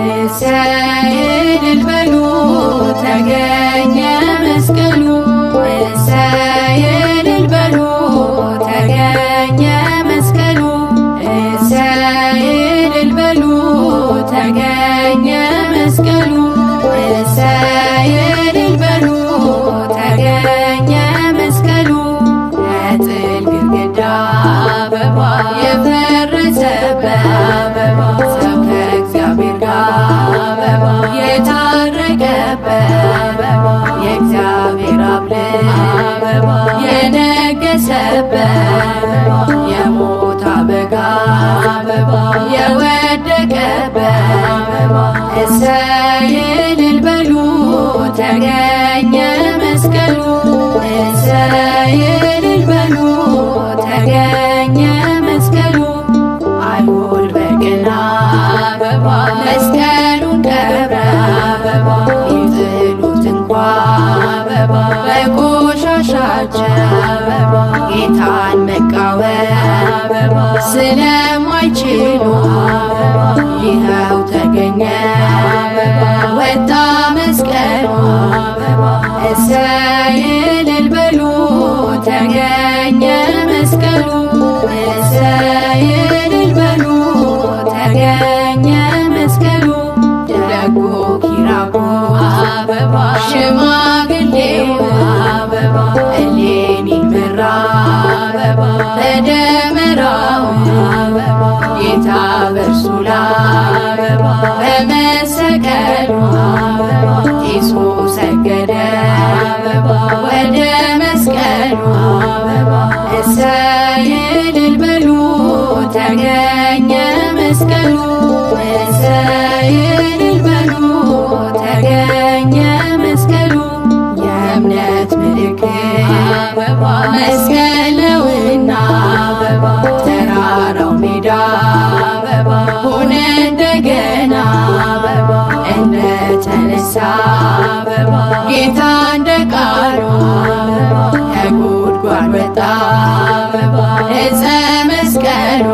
እሰይ እልል በሉ ተገኘ መስቀሉ እሰይ እልል በሉ ተገኘ መስቀሉ እሰይ እልል በሉ ተገኘ መስቀሉ እሰይ እልል በሉ ተገኘ መስቀሉ የጥል ግድግዳ አበባ የፈረሰበት አበባ ሰው ከእግዚአብሔር ጋር አበባ የታረቀበት አበባ የእግዚአብሔር አብ ልጅ አበባ የነገሰበት አበባ የሞት አበጋ አበባ የወደቀበት አበባ እሰይ እልል በሉ ተገኘ መስቀሉ እሰይ እልል በሉ ተገኘ መስቀሉ አይሁድ በቅና አበባ መስቀሉን ቀብረ አበባ ይጥሉት እንኳ አበባ በቆሻሻቸው አበባ ጌታን መቃወም አበባ ስለማይችሉ አበባ ይኸው ተገኘ አበባ ወጣ መስቀሉ አበባ እሰይ እልል በሉ ተገኘ መስቀሉ እሰይ እልል በሉ ተገኘ መስቀሉ ደጉ ኪራኮስ አበባ ሽማግሌው አበባ እሌኒ መራ አበባ በደመራው አበባ ጌታ በእርሱ ላይ አበባ በመሰቀሉ አበባ ጢሱ ሰገደ አበባ ወደ መስቀሉ አበባ እሰይ እልል በሉ ተገኘ መስቀሉ እሰይ እልል በሉ ተገኘ መስቀሉ የእምነት ምልክት አበባ መስቀል ነውና አበባ ተራራው ሜዳ አበባ ሆነ እንደገና አበባ እንደተነሳ አበባ ጌታ እንደ ቃሉ አበባ ከጉድጓድ ወጣ አበባ ዕፀ መስቀሉ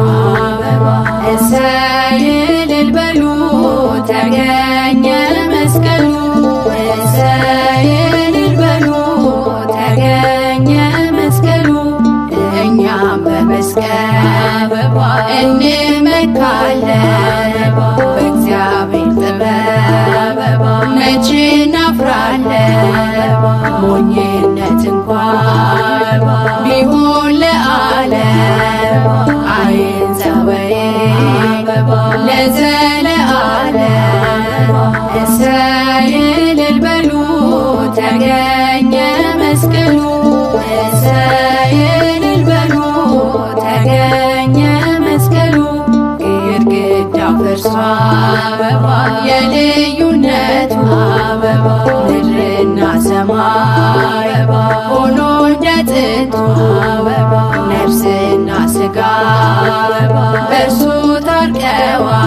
አበባ እሰይ እልል በሉ ተገኘ መስቀሉ እሰይ እልል በሉ ተገኘ መስቀሉ እኛም በመስቀል አበባ እንመካለን በእግዚአብሔር ጥበብ አበባ መቼ እናፍራለን ሞኝነት እንኳ ቢሆን ለዓለም አይንዘወይ ለዘለዓለም እሰይ እልል በሉ ተገኘ መስቀሉ እሰይ እልል በሉ ተገኘ መስቀሉ ግድግዳው ፈርሷል አበባ የልዩነቱ አበባ ምድርና ሰማይ አበባ ሆኖ እንደ ጥንቱ አበባ ነፍስና ሥጋ አበባ በእርሱ ታርቀዋል